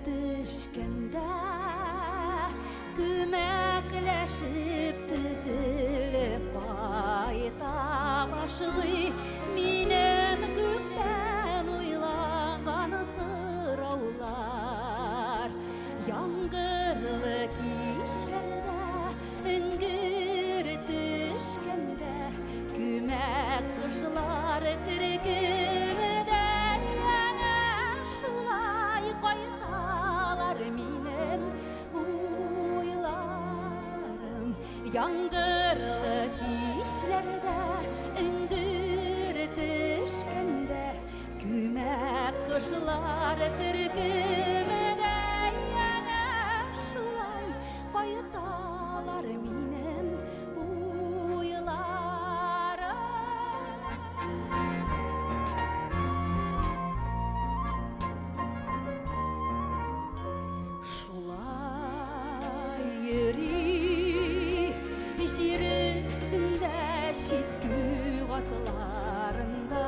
түшкенде көмәкләшеп тізіліп қайта башлый минем күптән ойланған сұраулар. Яңгырлы кичләрдә үңгер төшкәндә күмәк кошлар төркемендә яна шулай кайталар минем уйларым. Яңгырлы кичләрдә үңгер төшкәндә күмәк кошлар төркемендә яна шулай кайталар минем уйларым. Шулай йөри җир өстендә читкү газларында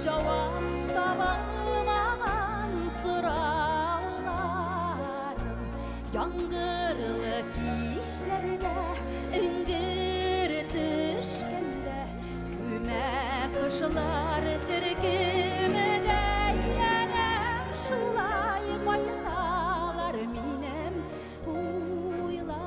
җавап табалмаган сорауларым. Яңгырлы кичләрдә үңгер төшкәндә күмәк кошлар төркемендә яна шулай кайталар минем уйларым.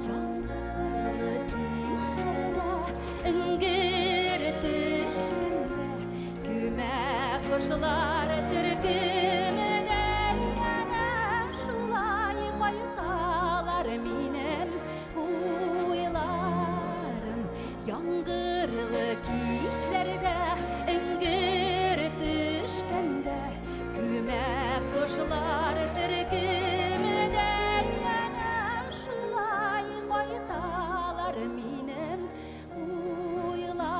Яңгырлы кичләрдә үңгер төшкәндә күмәк кошлар төркемендә яна шулай кайталар минем уйларым. Яңгырлы кичләрдә үңгер төшкәндә күмәк кошлар төркемендә яна шулай кайталар минем уйларым.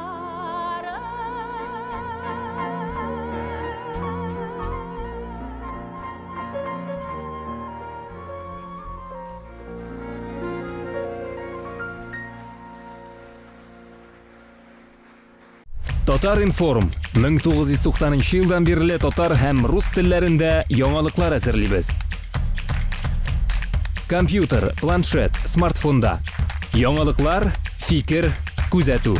Татар информ 1990 елдан бирле татар һәм рус телләрендә яңалыклар әзерлибез. Компьютер, планшет, смартфонда. Яңалыклар, фикер, күзәтү.